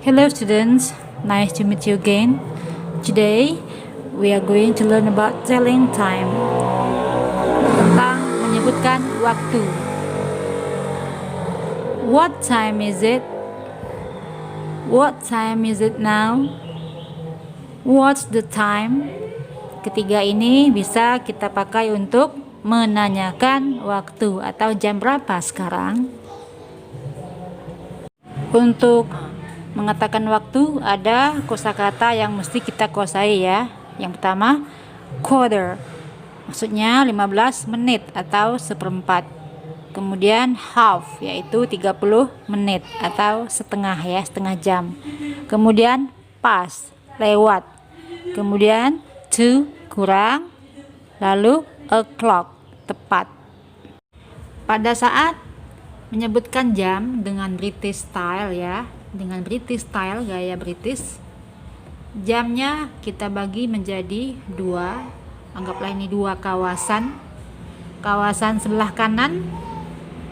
Hello students, nice to meet you again. Today we are going to learn about telling time, tentang menyebutkan waktu. What time is it? What time is it now? What's the time? Ketiga ini bisa kita pakai untuk menanyakan waktu atau jam berapa sekarang. Untuk mengatakan waktu ada kosakata yang mesti kita kuasai ya. Yang pertama, quarter. Maksudnya 15 menit atau seperempat. Kemudian half yaitu 30 menit atau setengah ya, setengah jam. Kemudian past, lewat. Kemudian to, kurang. Lalu o'clock, tepat. Pada saat menyebutkan jam dengan British style ya, dengan British style, gaya British, jamnya kita bagi menjadi dua. Anggaplah ini dua kawasan. Kawasan sebelah kanan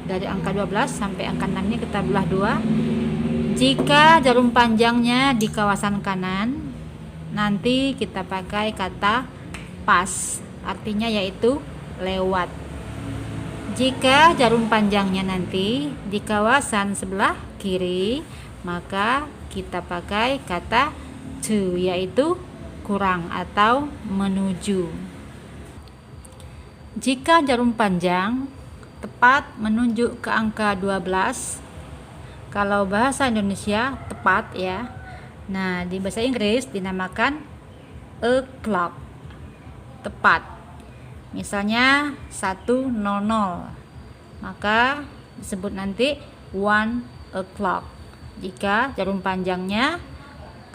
dari angka 12 sampai angka 6 ini kita belah dua. Jika jarum panjangnya di kawasan kanan, nanti kita pakai kata pas, artinya yaitu lewat. Jika jarum panjangnya nanti di kawasan sebelah kiri, maka kita pakai kata to, yaitu kurang atau menuju. Jika jarum panjang tepat menunjuk ke angka 12, kalau bahasa Indonesia tepat ya. Nah, di bahasa Inggris dinamakan o'clock, tepat. Misalnya 1:00, maka disebut nanti 1 o'clock jika jarum panjangnya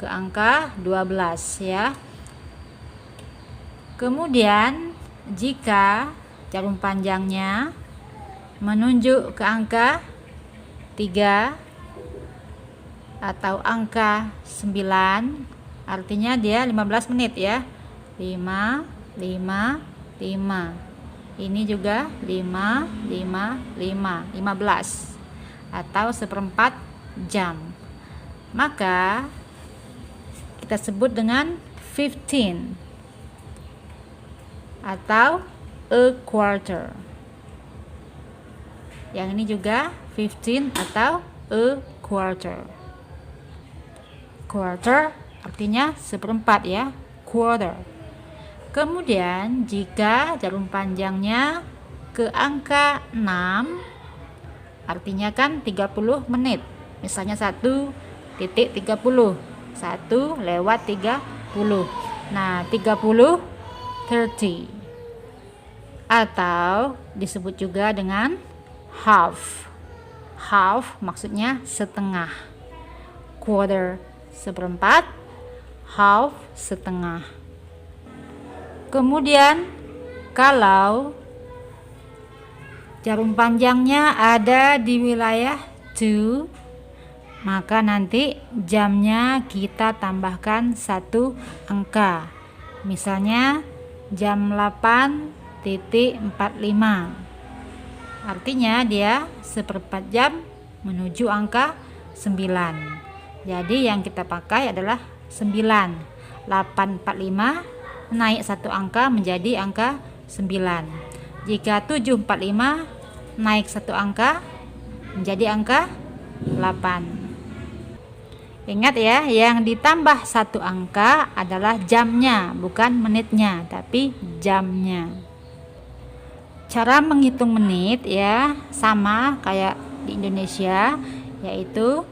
ke angka 12 ya. Kemudian jika jarum panjangnya menunjuk ke angka 3 atau angka 9, artinya dia 15 menit ya. 5 ini juga 15 atau seperempat jam, maka kita sebut dengan 15 atau a quarter. Yang ini juga 15 atau a quarter. Quarter artinya seperempat ya, quarter. Kemudian jika jarum panjangnya ke angka 6, artinya kan 30 menit. Misalnya 1:30, 1/30. Nah, 30 atau disebut juga dengan half. Half maksudnya setengah. Quarter seperempat, half setengah. Kemudian kalau jarum panjangnya ada di wilayah to, maka nanti jamnya kita tambahkan satu angka. Misalnya jam 8:45. Artinya dia seperempat jam menuju angka 9. Jadi yang kita pakai adalah 9. 8:45 naik satu angka menjadi angka 9. Jika 7:45 naik satu angka menjadi angka 8. Ingat ya, yang ditambah satu angka adalah jamnya, bukan menitnya, tapi jamnya. Cara menghitung menit ya sama kayak di Indonesia, yaitu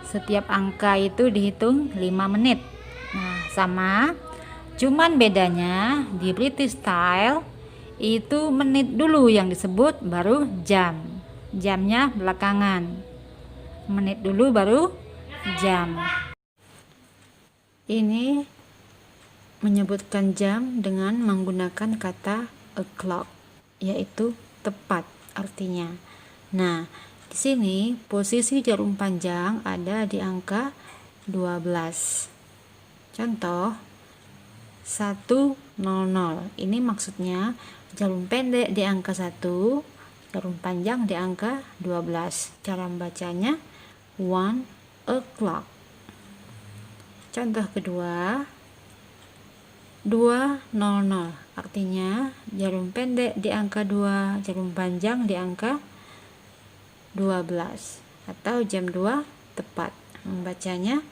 setiap angka itu dihitung 5 menit. Nah, sama. Cuman bedanya di British style itu menit dulu yang disebut baru jam. Jamnya belakangan. Menit dulu baru jam. Ini menyebutkan jam dengan menggunakan kata o'clock, yaitu tepat artinya. Nah, di sini posisi jarum panjang ada di angka 12. Contoh 1:00. Ini maksudnya jarum pendek di angka 1, jarum panjang di angka 12. Cara membacanya 1 o'clock. Contoh kedua, 200, artinya jarum pendek di angka 2, jarum panjang di angka 12, atau jam 2 tepat. Membacanya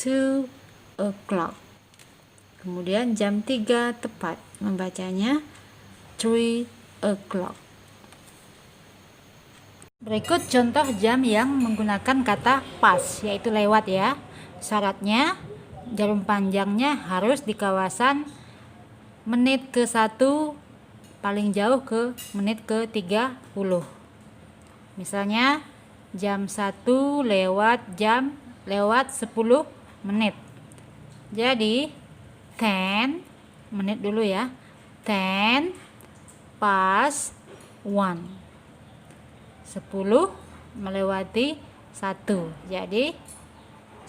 2 o'clock. Kemudian jam 3 tepat, membacanya 3 o'clock. Berikut contoh jam yang menggunakan kata pass, yaitu lewat ya. Syaratnya jarum panjangnya harus di kawasan menit ke 1, paling jauh ke menit ke 30. Misalnya jam 1 lewat 10 menit. Jadi 10 menit dulu ya. 10 past 1. 10 melewati 1. Jadi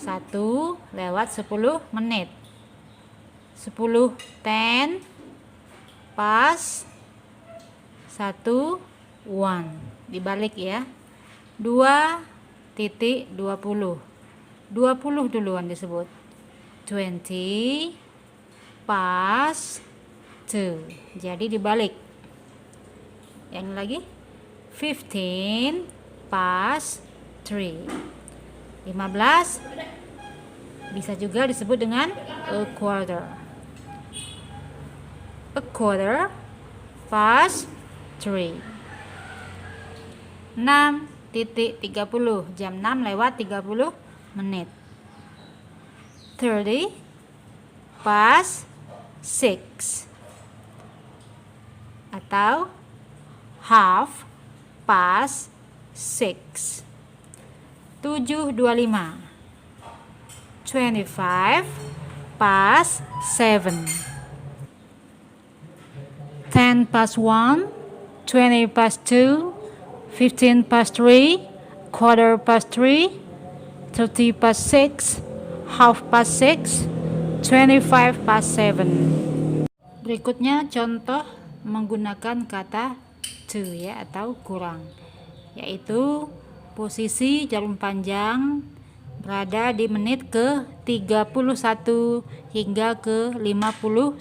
1 lewat 10 menit. 10 10 pas 1 1. Dibalik ya. 2.20. 20 duluan disebut. 20 pas 2. Jadi dibalik. Yang lagi 15 pas 3. 15 bisa juga disebut dengan a quarter. A quarter past 3. 6.30, jam 6 lewat 30 menit. 30 past 6, atau half past 6. 7.25, 25 past 7. 10 past 1, 20 past 2, 15 past 3, quarter past 3, 30 past 6, half past 6, 25 past 7. Berikutnya contoh menggunakan kata to ya, atau kurang, yaitu posisi jarum panjang berada di menit ke 31 hingga ke 59.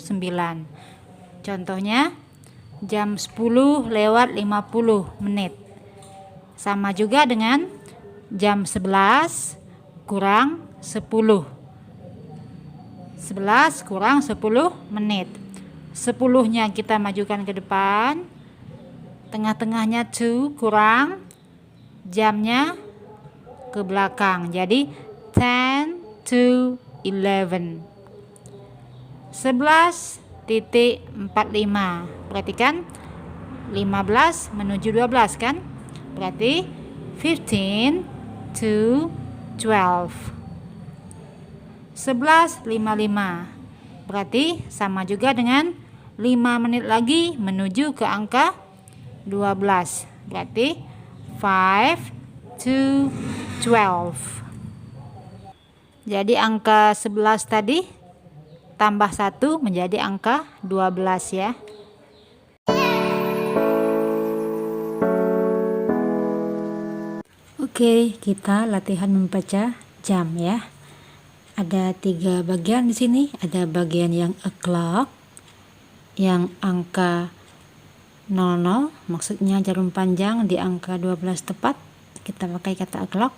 Contohnya jam 10 lewat 50 menit. Sama juga dengan jam 11 kurang 10. 11 kurang 10 menit. 10-nya kita majukan ke depan. Tengah-tengahnya 2 kurang, jamnya ke belakang. Jadi 10 to 11. 11.45. Perhatikan 15 menuju 12 kan? Berarti 15 to 12. 11.55. Berarti sama juga dengan 5 menit lagi menuju ke angka 12. Berarti 5 to 12. Jadi angka 11 tadi tambah 1 menjadi angka 12 ya. Oke, kita latihan membaca jam ya. Ada 3 bagian di sini. Ada bagian yang o'clock, yang angka 00, maksudnya jarum panjang di angka 12 tepat. Kita pakai kata o'clock.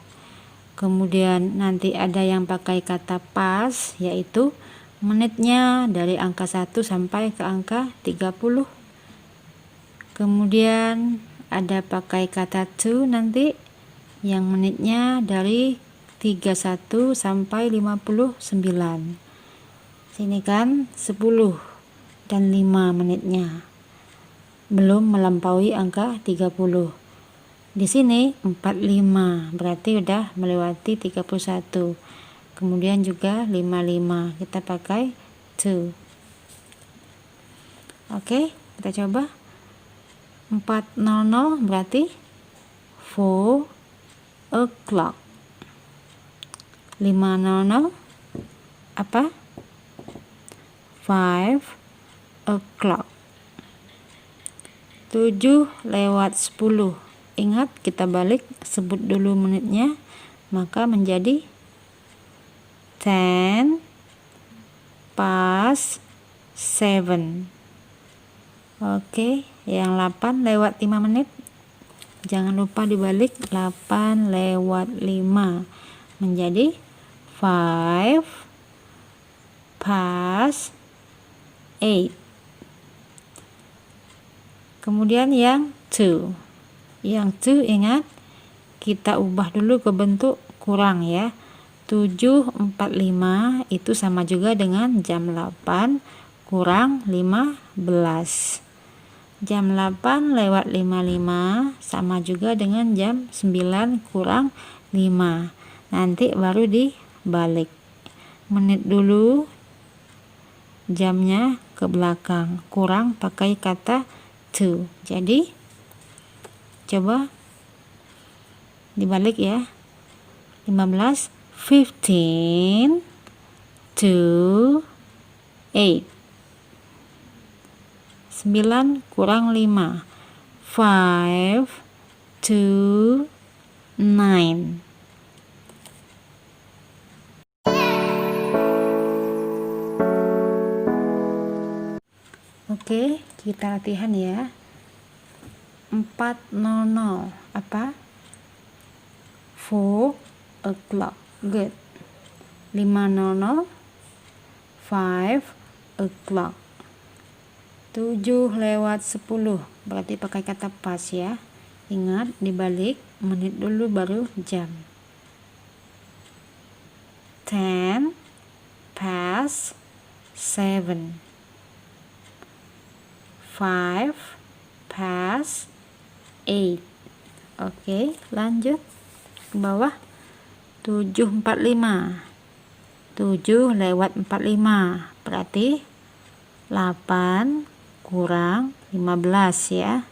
Kemudian nanti ada yang pakai kata pas, yaitu menitnya dari angka 1 sampai ke angka 30. Kemudian ada pakai kata to nanti, yang menitnya dari 31 sampai 59. Sini kan 10 dan 5 menitnya. Belum melampaui angka 30. Di sini 45, berarti udah melewati 31. Kemudian juga 55, kita pakai 2. Oke, kita coba. 400 berarti 4 o'clock. 500 apa? 5 o'clock. 7 lewat 10. Ingat, kita balik, sebut dulu menitnya, maka menjadi 10 past 7. Oke, yang 8 lewat 5 menit. Jangan lupa dibalik, 8 lewat 5 menjadi 5 past 8. Kemudian yang 2. Yang 2 ingat, kita ubah dulu ke bentuk kurang ya. 7.45 itu sama juga dengan jam 8 kurang 15. Jam 8 lewat 55 sama juga dengan jam 9 kurang 5. Nanti baru dibalik. Menit dulu jamnya ke belakang, kurang pakai kata to. Jadi coba dibalik ya. 15 15 to 8. 9 kurang 5. 5 to 9. Oke, kita latihan ya. 4:00 apa? 4 o'clock. Good. 5:00 5 o'clock. 7 lewat 10 berarti pakai kata pas ya. Ingat dibalik, menit dulu baru jam. 10 past 7. 5 past 8. Oke, lanjut ke bawah. 7:45. 7 lewat 45 berarti 8 kurang 15 ya.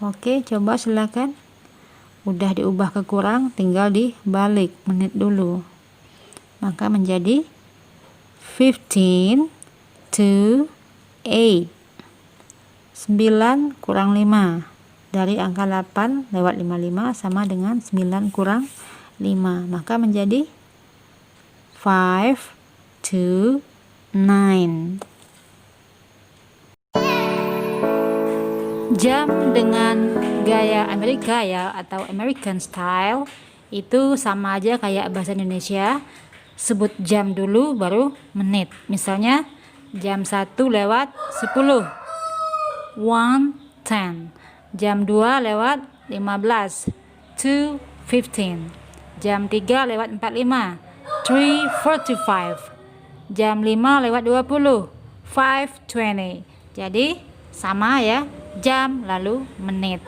Oke, coba silakan. Udah diubah ke kurang, tinggal dibalik menit dulu. Maka menjadi 15 to 8. 9 kurang 5. Dari angka 8 lewat 55 sama dengan 9 kurang 5. Maka menjadi 5 to 9. Jam dengan gaya Amerika ya, atau American style, itu sama aja kayak bahasa Indonesia. Sebut jam dulu baru menit. Misalnya jam 1 lewat 10. 1:10. Jam 2 lewat 15. 2:15. Jam 3 lewat 45. 3:45. Jam 5 lewat 20. 5:20. Jadi sama ya, jam lalu menit.